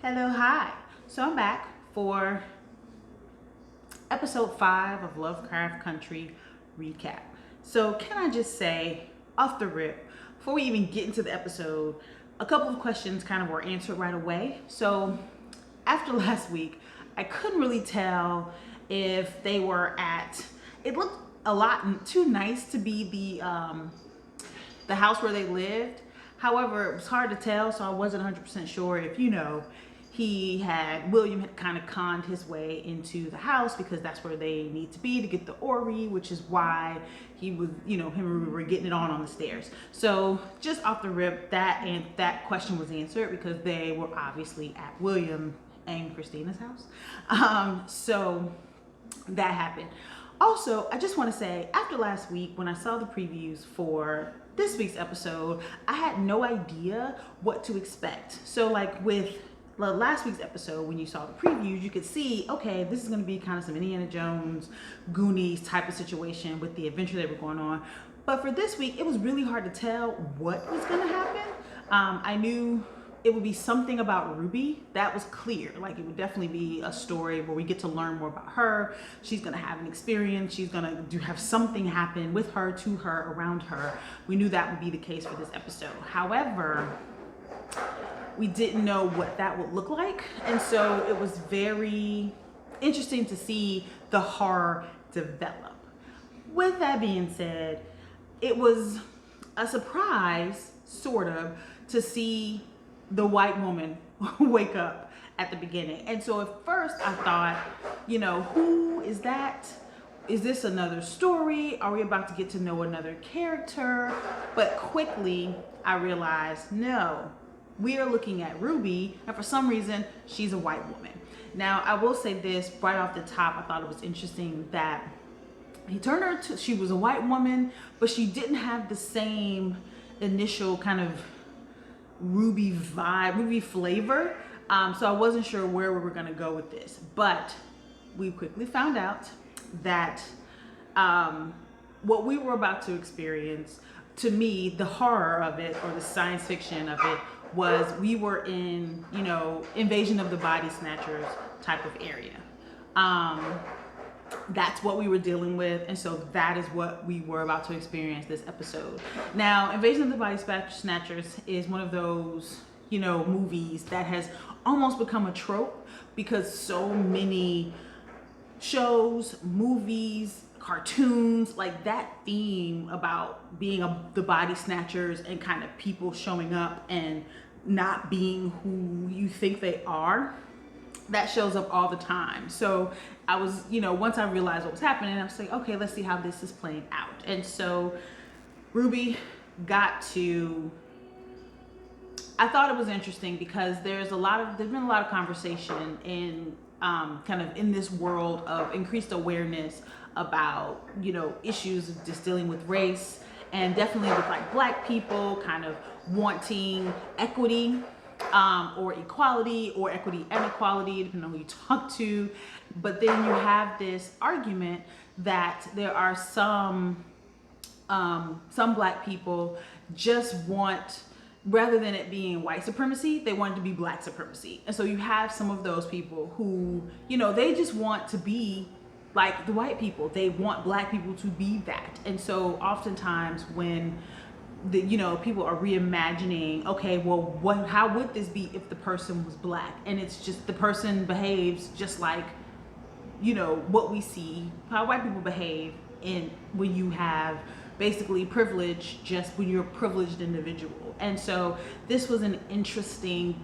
Hello, hi. So I'm back for episode 5 of Lovecraft Country Recap. So can I just say, off the rip, before we even get into the episode, a couple of questions kind of were answered right away. So after last week, I couldn't really tell if they were at, it looked a lot too nice to be the house where they lived. However, it was hard to tell, so I wasn't 100% sure if, William had kind of conned his way into the house because that's where they need to be to get the Ori, which is why he was, him and Ruby were getting it on the stairs. So just off the rip, that question was answered because they were obviously at William and Christina's house. So that happened. Also, I just want to say, after last week, when I saw the previews for this week's episode, I had no idea what to expect. So like with last week's episode, when you saw the previews, you could see, okay, this is going to be kind of some Indiana Jones, Goonies type of situation with the adventure they were going on. But for this week, it was really hard to tell what was going to happen. I knew it would be something about Ruby. That was clear. Like, it would definitely be a story where we get to learn more about her. She's gonna have an experience. She's gonna have something happen with her, to her, around her. We knew that would be the case for this episode. However, we didn't know what that would look like. And so it was very interesting to see the horror develop. With that being said, it was a surprise, sort of, to see the white woman wake up at the beginning. And so at first I thought, who is that? Is this another story? Are we about to get to know another character? But quickly I realized, no, we are looking at Ruby, and for some reason she's a white woman. Now I will say this right off the top, I thought it was interesting that he turned her to, she was a white woman, but she didn't have the same initial kind of Ruby vibe, Ruby flavor. So I wasn't sure where we were going to go with this, but we quickly found out that what we were about to experience, to me, the horror of it, or the science fiction of it, was we were in, Invasion of the Body Snatchers type of area. That's what we were dealing with, and so that is what we were about to experience this episode. Now, Invasion of the Body Snatchers is one of those, movies that has almost become a trope because so many shows, movies, cartoons, like that theme about being the body snatchers and kind of people showing up and not being who you think they are, that shows up all the time. So I was, once I realized what was happening, I was like, okay, let's see how this is playing out. And so Ruby got to, I thought it was interesting because there's been a lot of conversation in kind of in this world of increased awareness about, issues of just dealing with race, and definitely with like Black people kind of wanting equity, or equality, or equity and equality, depending on who you talk to. But then you have this argument that there are some Black people just want, rather than it being white supremacy, they want it to be Black supremacy. And so you have some of those people who, they just want to be like the white people. They want Black people to be that. And so oftentimes when people are reimagining, okay, well, how would this be if the person was Black? And it's just the person behaves just like, what we see, how white people behave when you have basically privilege, just when you're a privileged individual. And so this was an interesting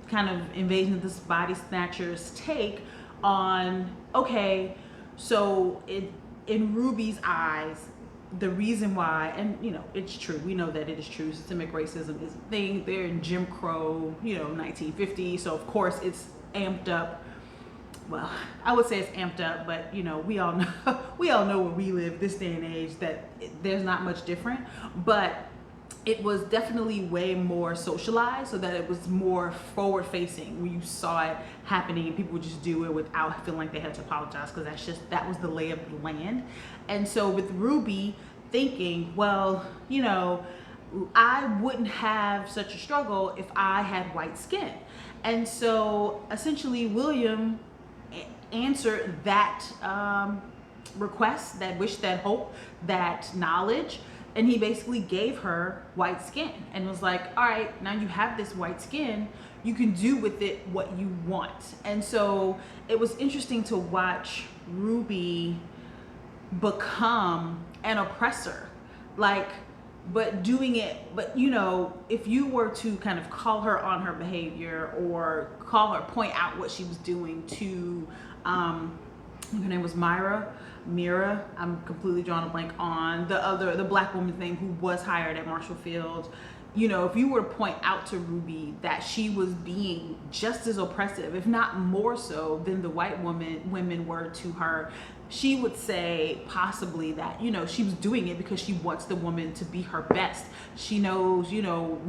kind of Invasion of the Body Snatchers take on, okay, so in Ruby's eyes, the reason why, and it's true, we know that it is true, systemic racism is a thing. They're in Jim Crow, 1950, so of course it's amped up. Well, I would say it's amped up, but we all know where we live this day and age that there's not much different. But it was definitely way more socialized, so that it was more forward facing, where you saw it happening and people would just do it without feeling like they had to apologize, because that was the lay of the land. And so with Ruby thinking, well, I wouldn't have such a struggle if I had white skin. And so essentially William answered that request, that wish, that hope, that knowledge, and he basically gave her white skin and was like, all right, now you have this white skin, you can do with it what you want. And so it was interesting to watch Ruby become an oppressor, like, but doing it, but you know, if you were to kind of call her on her behavior or call her, point out what she was doing to her name was Mira, I'm completely drawing a blank on the black woman thing who was hired at Marshall Field. You know, if you were to point out to Ruby that she was being just as oppressive, if not more so, than the white women were to her, she would say possibly that, you know, she was doing it because she wants the woman to be her best. She knows, you know,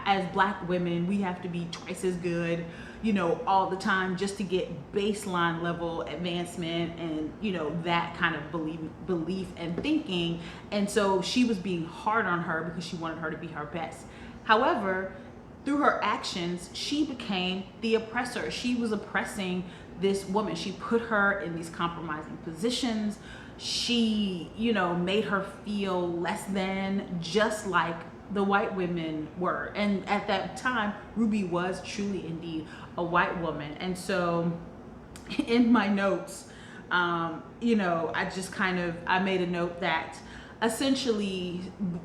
as black women, we have to be twice as good, you know, all the time just to get baseline level advancement and, you know, that kind of belief and thinking. And so she was being hard on her because she wanted her to be her best. However, through her actions, she became the oppressor. She was oppressing this woman. She put her in these compromising positions. She, you know, made her feel less than, just like the white women were. And at that time, Ruby was truly indeed a white woman. And so in my notes, you know, I made a note that essentially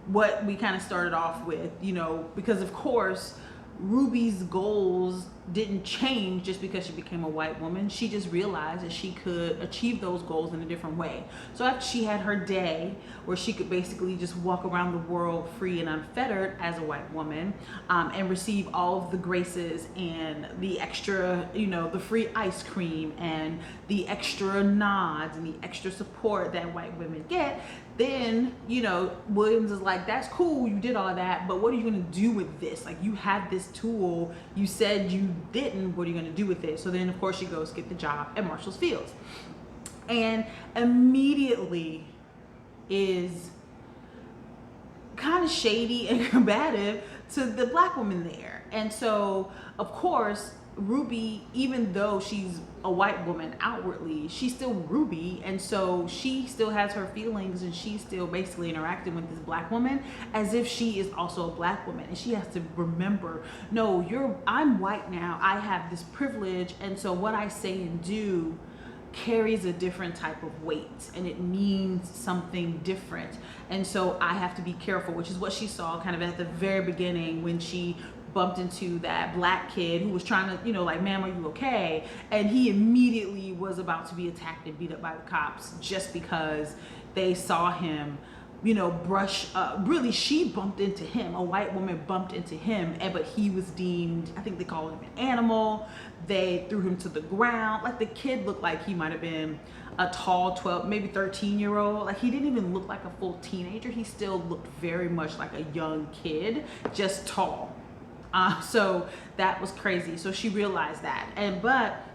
what we kind of started off with, you know, because of course Ruby's goals didn't change just because she became a white woman. She just realized that she could achieve those goals in a different way. So after she had her day where she could basically just walk around the world free and unfettered as a white woman, and receive all of the graces and the extra, you know, the free ice cream and the extra nods and the extra support that white women get, then, you know, Williams is like, that's cool, you did all that, but what are you gonna do with this? Like, you have this tool, you said you didn't, what are you gonna do with it? So then of course she goes get the job at Marshall's Fields, and immediately is kind of shady and combative to the black woman there. And so of course Ruby, even though she's a white woman outwardly, she's still Ruby, and so she still has her feelings, and she's still basically interacting with this black woman as if she is also a black woman. And she has to remember, no, I'm white now, I have this privilege, and so what I say and do carries a different type of weight, and it means something different. And so I have to be careful, which is what she saw kind of at the very beginning when she bumped into that black kid who was trying to, you know, like, ma'am, are you okay? And he immediately was about to be attacked and beat up by the cops just because they saw him, you know, brush up. Really, she bumped into him. A white woman bumped into him, but he was deemed, I think they called him an animal. They threw him to the ground. Like, the kid looked like he might have been a tall 12, maybe 13-year-old. Like, he didn't even look like a full teenager. He still looked very much like a young kid, just tall. So that was crazy. So she realized that. But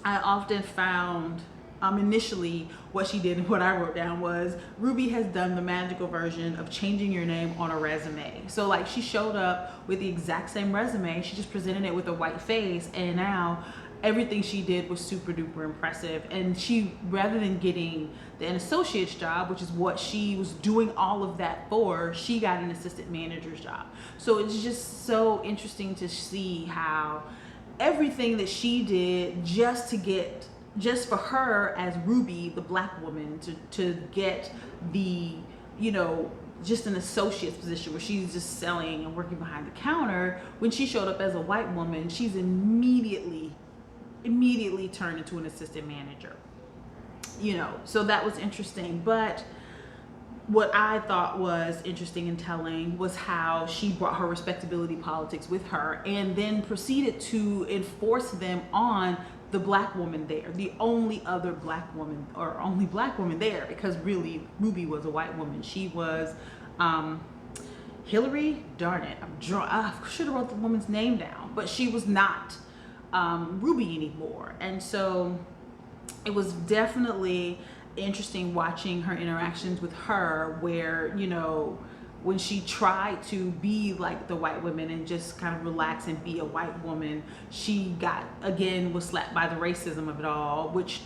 I often found, initially what she did and what I wrote down was, Ruby has done the magical version of changing your name on a resume. So like, she showed up with the exact same resume, she just presented it with a white face, and now everything she did was super duper impressive. And she, rather than getting an associate's job, which is what she was doing all of that for, she got an assistant manager's job. So it's just so interesting to see how everything that she did just for her as Ruby, the black woman, to get the, you know, just an associate's position where she's just selling and working behind the counter. When she showed up as a white woman, she's immediately turned into an assistant manager, you know. So that was interesting. But what I thought was interesting and telling was how she brought her respectability politics with her and then proceeded to enforce them on the black woman there, the only other black woman, or only black woman there, because really Ruby was a white woman. She was Hillary, darn it, I should have wrote the woman's name down, but she was not Ruby anymore. And so it was definitely interesting watching her interactions with her, where, you know, when she tried to be like the white women and just kind of relax and be a white woman, she was slapped by the racism of it all, which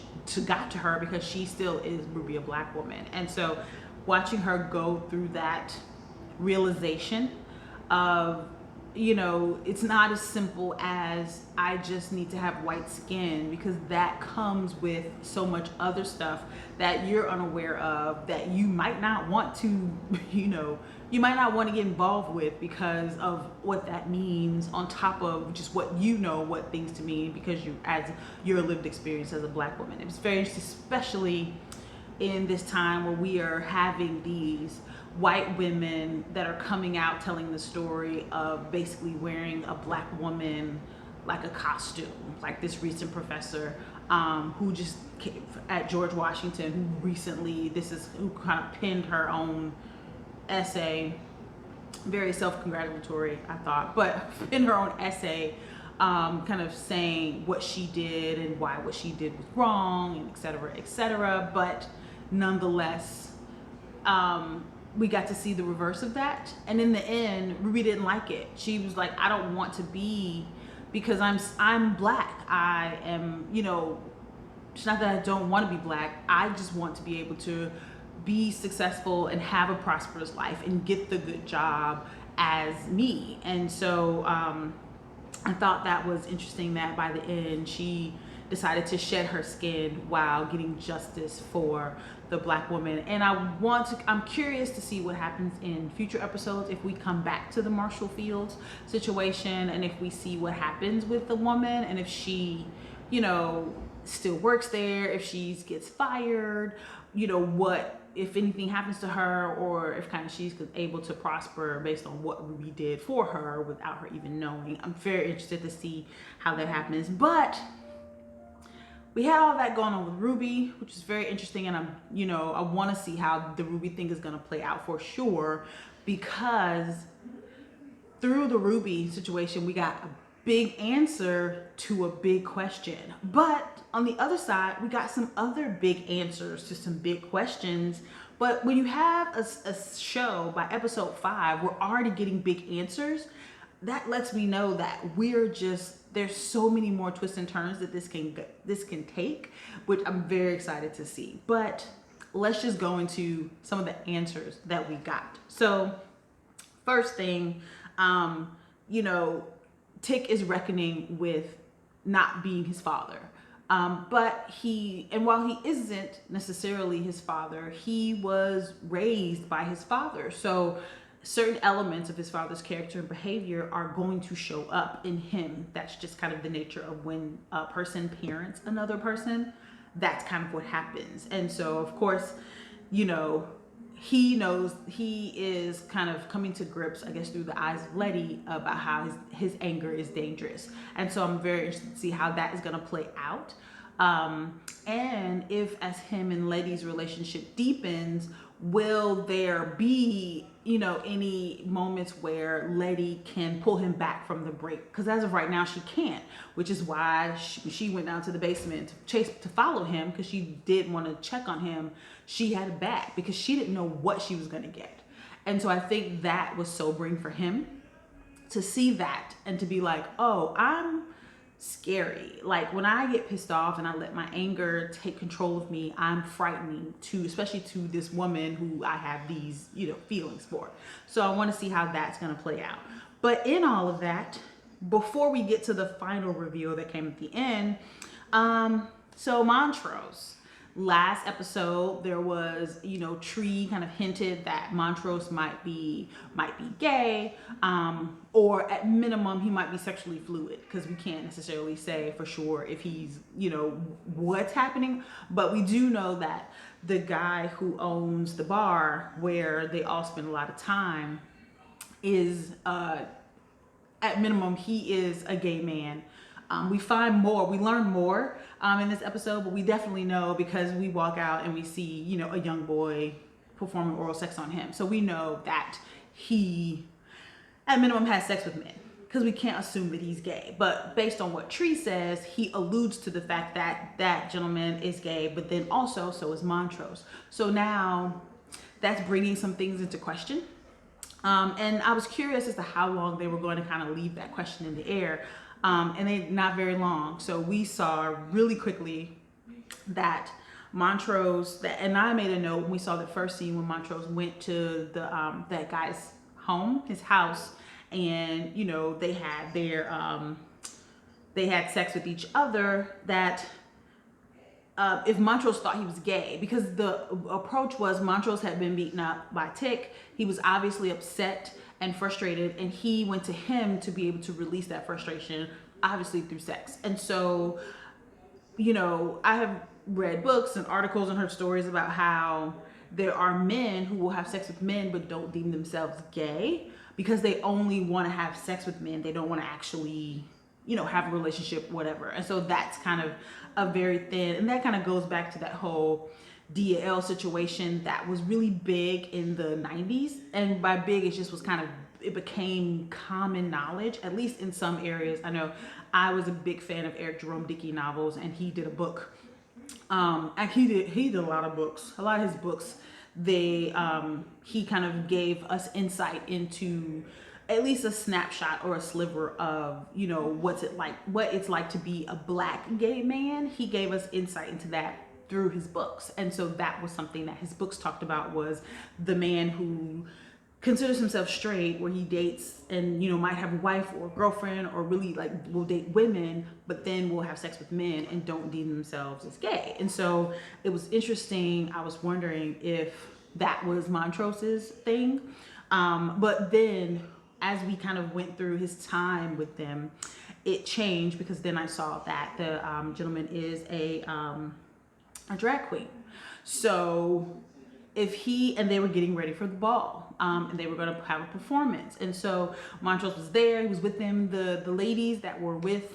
got to her because she still is Ruby, a black woman. And so watching her go through that realization of, it's not as simple as I just need to have white skin, because that comes with so much other stuff that you're unaware of that you might not want to, you might not want to get involved with because of what that means, on top of just what what things to mean because your lived experience as a black woman. It's very, especially in this time where we are having these white women that are coming out telling the story of basically wearing a black woman like a costume, like this recent professor who just came at George Washington, who kind of penned her own essay, very self-congratulatory I thought, but in her own essay kind of saying what she did and why what she did was wrong, and et cetera. But nonetheless, we got to see the reverse of that. And in the end, Ruby didn't like it. She was like, I don't want to be, because I'm black. I am, it's not that I don't want to be black. I just want to be able to be successful and have a prosperous life and get the good job as me. And so I thought that was interesting that by the end, she decided to shed her skin while getting justice for the black woman. And I'm curious to see what happens in future episodes if we come back to the Marshall Fields situation, and if we see what happens with the woman, and if she, still works there, if she gets fired, what, if anything happens to her, or if kind of she's able to prosper based on what Ruby did for her without her even knowing. I'm very interested to see how that happens. But we had all that going on with Ruby, which is very interesting, and I want to see how the Ruby thing is going to play out for sure, because through the Ruby situation, we got a big answer to a big question. But on the other side, we got some other big answers to some big questions. But when you have a show by episode 5, we're already getting big answers. That lets me know that there's so many more twists and turns that this can take, which I'm very excited to see. But let's just go into some of the answers that we got. So first thing, Tick is reckoning with not being his father. But while he isn't necessarily his father, he was raised by his father. So certain elements of his father's character and behavior are going to show up in him. That's just kind of the nature of when a person parents another person. That's kind of what happens. And so, of course, he knows, he is kind of coming to grips, I guess, through the eyes of Letty about how his anger is dangerous. And so I'm very interested to see how that is going to play out. And if, as him and Letty's relationship deepens, will there be, any moments where Letty can pull him back from the break? Because as of right now, she can't, which is why she went down to the basement to follow him, because she did want to check on him. She had a back because she didn't know what she was going to get. And so I think that was sobering for him to see that and to be like, oh, I'm scary. Like, when I get pissed off and I let my anger take control of me, I'm frightening especially to this woman who I have these, feelings for. So I want to see how that's going to play out. But in all of that, before we get to the final reveal that came at the end, so Montrose. Last episode, there was, Tree kind of hinted that Montrose might be gay, or at minimum, he might be sexually fluid, because we can't necessarily say for sure if he's, what's happening. But we do know that the guy who owns the bar where they all spend a lot of time is, at minimum, he is a gay man. We learn more in this episode, but we definitely know, because we walk out and we see, a young boy performing oral sex on him. So we know that he, at minimum, has sex with men, because we can't assume that he's gay. But based on what Tree says, he alludes to the fact that that gentleman is gay, but then also so is Montrose. So now that's bringing some things into question. And I was curious as to how long they were going to kind of leave that question in the air. And they not very long. So we saw really quickly that Montrose, and I made a note when we saw the first scene when Montrose went to the that guy's home, his house, and you know they had sex with each other. That if Montrose thought he was gay, because the approach was Montrose had been beaten up by Tick. He was obviously upset and frustrated, and he went to him to be able to release that frustration, obviously through sex. And so, you know, I have read books and articles and heard stories about how there are men who will have sex with men but don't deem themselves gay because they only want to have sex with men. They don't want to actually, you know, have a relationship, whatever. And so that's kind of a very thin, and that kind of goes back to that whole DL situation that was really big in the 90s. And by big, it just was kind of, it became common knowledge, at least in some areas. I know I was a big fan of Eric Jerome Dickey novels, and he did a book. And he did a lot of books. A lot of his books, he kind of gave us insight into at least a snapshot or a sliver of, you know, what it's like to be a Black gay man. He gave us insight into that through his books. And so that was something that his books talked about, was the man who considers himself straight, where he dates and, you know, might have a wife or a girlfriend, or really like will date women, but then will have sex with men and don't deem themselves as gay. And so it was interesting. I was wondering if that was Montrose's thing. But then as we kind of went through his time with them, it changed, because then I saw that the gentleman is a drag queen. So and they were getting ready for the ball, and they were going to have a performance. And so Montrose was there. He was with them. The ladies that were with,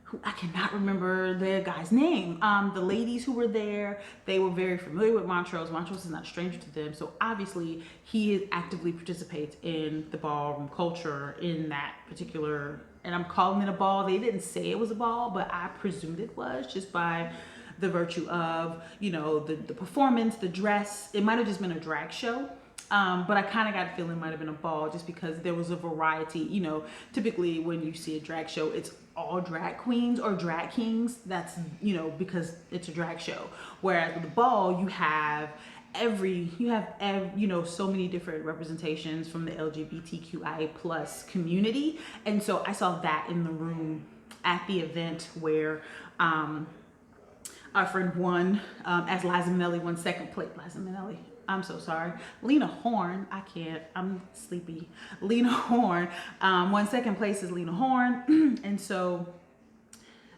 who I cannot remember the guy's name. The ladies who were there, they were very familiar with Montrose. Montrose is not a stranger to them. So obviously he actively participates in the ballroom culture in that particular, and I'm calling it a ball. They didn't say it was a ball, but I presumed it was, just by the virtue of, you know, the performance, the dress. It might have just been a drag show. But I kind of got a feeling it might have been a ball, just because there was a variety. You know, typically when you see a drag show, it's all drag queens or drag kings. That's, you know, because it's a drag show. Whereas with the ball, you have you know, so many different representations from the LGBTQIA plus community. And so I saw that in the room at the event, where our friend won, as Liza Minnelli won second place. Liza Minnelli, I'm so sorry. Lena Horne, I'm sleepy. Lena Horne won second place as Lena Horne. And so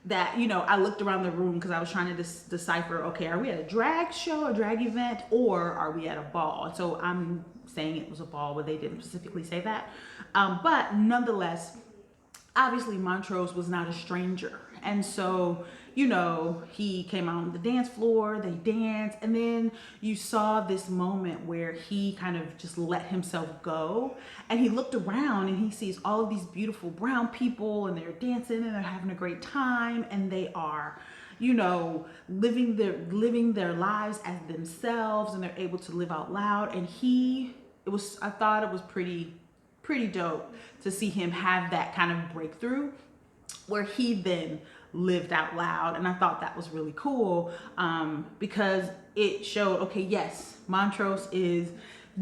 that, you know, I looked around the room because I was trying to decipher, okay, are we at a drag show, a drag event, or are we at a ball? And so I'm saying it was a ball, but they didn't specifically say that. But nonetheless, obviously Montrose was not a stranger. And so, you know, he came out on the dance floor, they danced, and then you saw this moment where he kind of just let himself go, and he looked around and he sees all of these beautiful brown people, and they're dancing and they're having a great time, and they are, you know, living their lives as themselves, and they're able to live out loud. And I thought it was pretty dope to see him have that kind of breakthrough where he then lived out loud. And I thought that was really cool, because it showed, okay, yes, Montrose is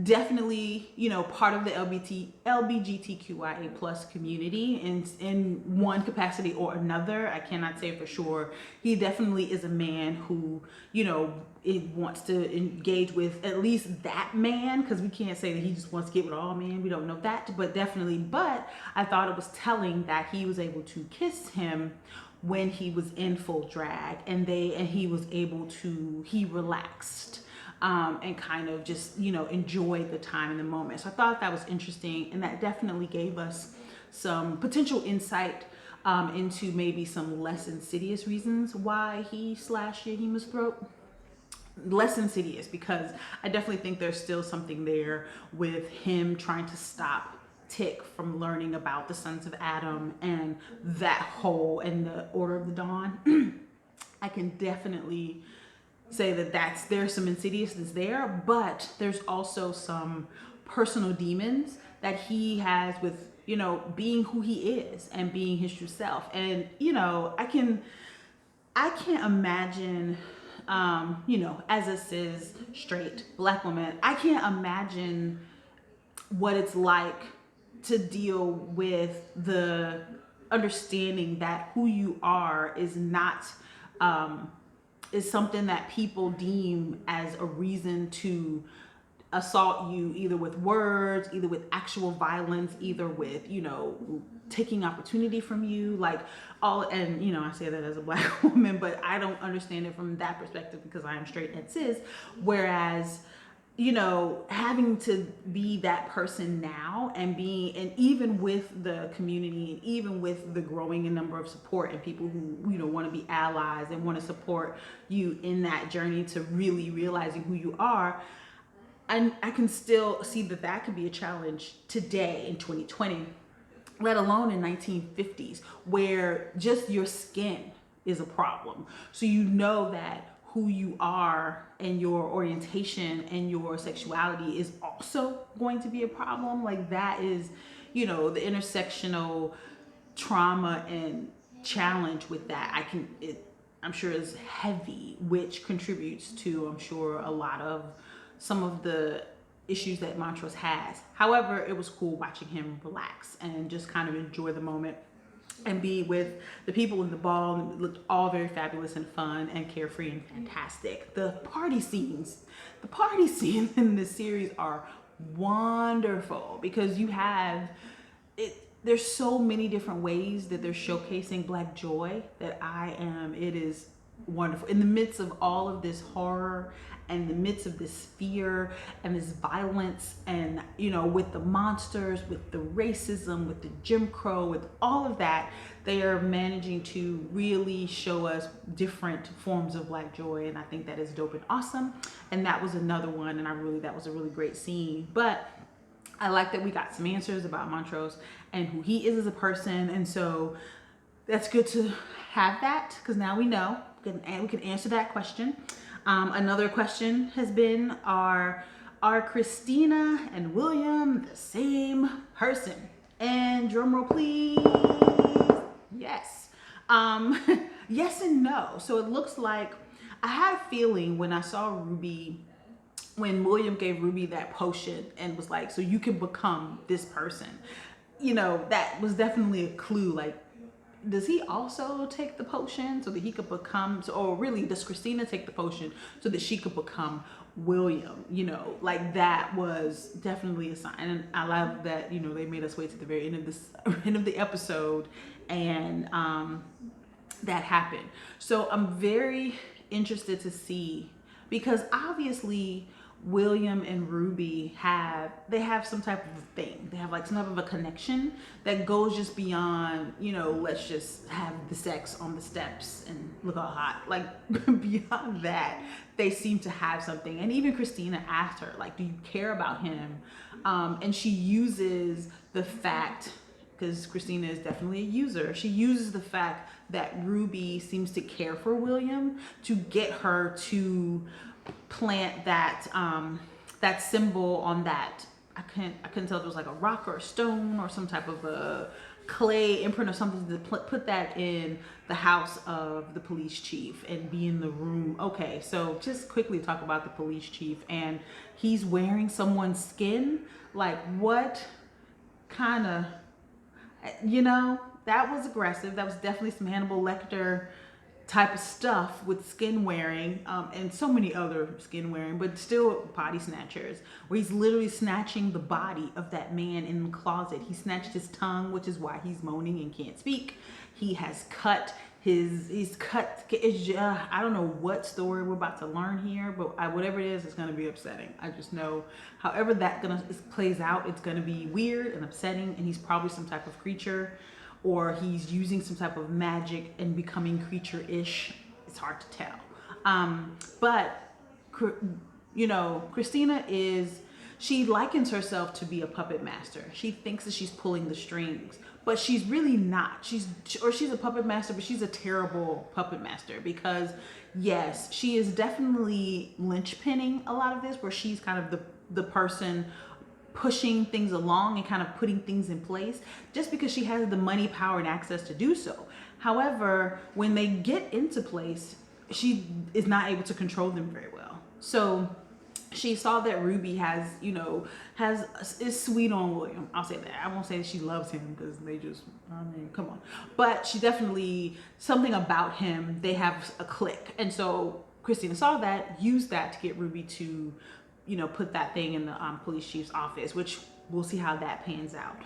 definitely, you know, part of the LGBTQIA plus community in one capacity or another. I cannot say for sure. He definitely is a man who, you know, it wants to engage with at least that man, because we can't say that he just wants to get with all men. We don't know that, but definitely. But I thought it was telling that he was able to kiss him when he was in full drag, and he was able to, he relaxed, and kind of just, you know, enjoyed the time and the moment. So I thought that was interesting, and that definitely gave us some potential insight into maybe some less insidious reasons why he slashed Yahima's throat. Less insidious, because I definitely think there's still something there with him trying to stop Tick from learning about the sons of Adam and that whole, and the Order of the Dawn. I can definitely say that there's some insidiousness there, but there's also some personal demons that he has with, you know, being who he is and being his true self. And, you know, I can't imagine, you know, as a cis straight black woman, I can't imagine what it's like to deal with the understanding that who you are is not, is something that people deem as a reason to assault you, either with words, either with actual violence, either with, you know, taking opportunity from you, like all. And, you know, I say that as a black woman, but I don't understand it from that perspective because I am straight and cis. Whereas, you know, having to be that person now and being, and even with the community and even with the growing number of support and people who, you know, want to be allies and want to support you in that journey to really realizing who you are, I can still see that that could be a challenge today in 2020, let alone in 1950s, where just your skin is a problem. So you know that who you are and your orientation and your sexuality is also going to be a problem. Like that is, you know, the intersectional trauma and challenge with that. I'm sure is heavy, which contributes to, I'm sure, a lot of some of the issues that Montrose has. However, it was cool watching him relax and just kind of enjoy the moment and be with the people in the ball, and it looked all very fabulous and fun and carefree and fantastic. The party scenes in this series are wonderful because you have it. There's so many different ways that they're showcasing Black joy that it is wonderful. In the midst of all of this horror and the midst of this fear and this violence, and, you know, with the monsters, with the racism, with the Jim Crow, with all of that, they are managing to really show us different forms of Black joy. And I think that is dope and awesome. And that was another one. And that was a really great scene. But I like that we got some answers about Montrose and who he is as a person. And so that's good to have that, because now we know, we can answer that question. Another question has been, are Christina and William the same person? And drum roll please. Yes. Yes and no. So it looks like, I had a feeling when I saw Ruby, when William gave Ruby that potion and was like, so you can become this person, you know, that was definitely a clue. Like, does he also take the potion so that he could become, or really does Christina take the potion so that she could become William? You know, like that was definitely a sign. And I love that, you know, they made us wait to the very end of the episode, and that happened. So I'm very interested to see, because obviously William and Ruby have some type of thing. They have like some type of a connection that goes just beyond, you know, let's just have the sex on the steps and look all hot. Like beyond that, they seem to have something. And even Christina asked her, like, do you care about him? And she uses the fact, because Christina is definitely a user, she uses the fact that Ruby seems to care for William to get her to plant that that symbol on that. I couldn't tell if it was like a rock or a stone or some type of a clay imprint or something, to put that in the house of the police chief and be in the room. Okay, so just quickly talk about the police chief, and he's wearing someone's skin. Like, what kind of, you know, that was aggressive. That was definitely some Hannibal Lecter type of stuff with skin wearing, and so many other skin wearing, but still Body Snatchers, where he's literally snatching the body of that man in the closet. He snatched his tongue, which is why he's moaning and can't speak. He has cut I don't know what story we're about to learn here, but whatever it is, it's going to be upsetting. I just know however that plays out, it's going to be weird and upsetting, and he's probably some type of creature, or he's using some type of magic and becoming creature-ish. It's hard to tell. But, you know, Christina she likens herself to be a puppet master. She thinks that she's pulling the strings, but she's really not. She's a puppet master, but she's a terrible puppet master, because yes, she is definitely linchpinning a lot of this, where she's kind of the person pushing things along and kind of putting things in place just because she has the money, power, and access to do so. However, when they get into place, she is not able to control them very well. So she saw that Ruby has, is sweet on William. I'll say that. I won't say that she loves him because they just, I mean, come on. But she definitely, something about him, they have a click. And so Christina saw that, used that to get Ruby to, put that thing in the police chief's office, which we'll see how that pans out.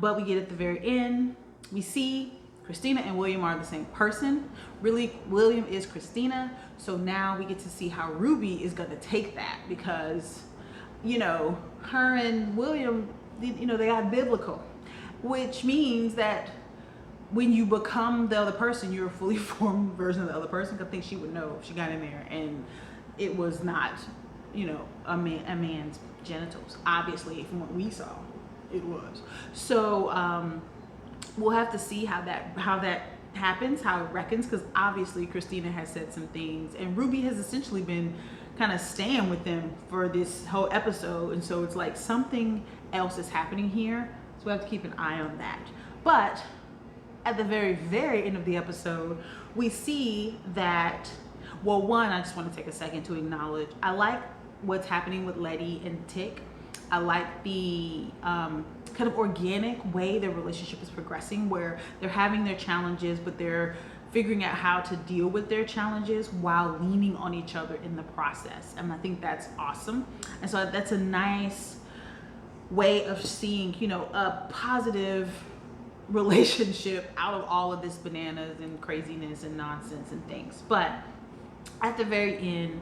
But we get at the very end, we see Christina and William are the same person. Really, William is Christina. So now we get to see how Ruby is going to take that because, her and William, they got biblical, which means that when you become the other person, you're a fully formed version of the other person. I think she would know if she got in there and it was not, a man's genitals. Obviously, from what we saw, it was. So, we'll have to see how that happens, how it reckons, because obviously Christina has said some things and Ruby has essentially been kind of staying with them for this whole episode, and so it's like something else is happening here, so we have to keep an eye on that. But at the very, very end of the episode, we see that, well, one, I just want to take a second to acknowledge, I like what's happening with Letty and Tick. I like the kind of organic way their relationship is progressing, where they're having their challenges, but they're figuring out how to deal with their challenges while leaning on each other in the process. And I think that's awesome. And so that's a nice way of seeing, a positive relationship out of all of this bananas and craziness and nonsense and things. But at the very end,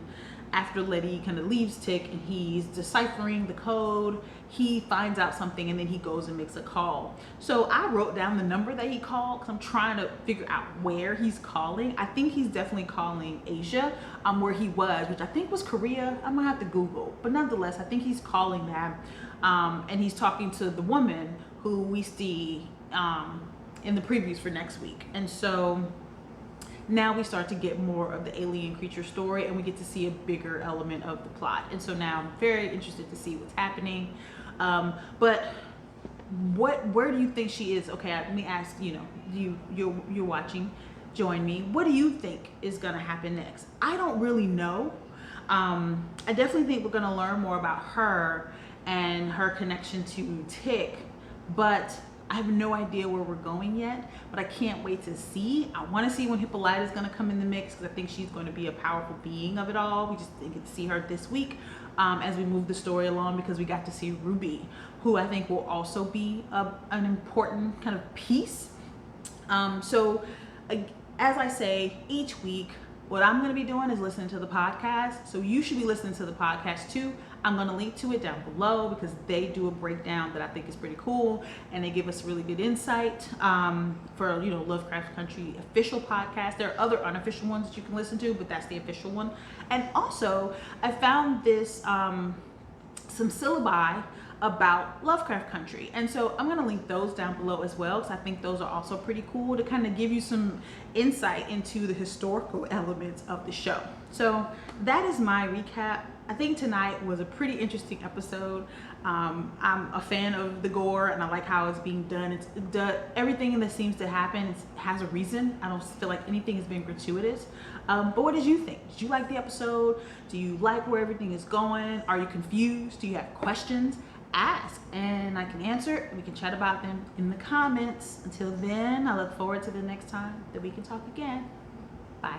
after Letty kind of leaves Tick and he's deciphering the code, he finds out something and then he goes and makes a call. So I wrote down the number that he called because I'm trying to figure out where he's calling. I think he's definitely calling Asia, where he was, which I think was Korea. I'm gonna have to Google, but nonetheless, I think he's calling that. And he's talking to the woman who we see in the previews for next week. And so now we start to get more of the alien creature story and we get to see a bigger element of the plot. And so now I'm very interested to see what's happening. But where do you think she is? Okay, let me ask, you're watching, join me. What do you think is gonna happen next? I don't really know. I definitely think we're gonna learn more about her and her connection to Tick, but I have no idea where we're going yet, but I can't wait to see. I want to see when Hippolyta is going to come in the mix because I think she's going to be a powerful being of it all. We just didn't get to see her this week as we move the story along because we got to see Ruby, who I think will also be an important kind of piece. So as I say, each week, what I'm going to be doing is listening to the podcast. So you should be listening to the podcast too. I'm going to link to it down below because they do a breakdown that I think is pretty cool and they give us really good insight for, Lovecraft Country official podcast. There are other unofficial ones that you can listen to, but that's the official one. And also I found this, some syllabi about Lovecraft Country. And so I'm going to link those down below as well because I think those are also pretty cool to kind of give you some insight into the historical elements of the show. So that is my recap. I think tonight was a pretty interesting episode. I'm a fan of the gore and I like how it's being done. Everything that seems to happen has a reason. I don't feel like anything has been gratuitous. But what did you think? Did you like the episode? Do you like where everything is going? Are you confused? Do you have questions? Ask and I can answer and we can chat about them in the comments. Until then, I look forward to the next time that we can talk again. Bye.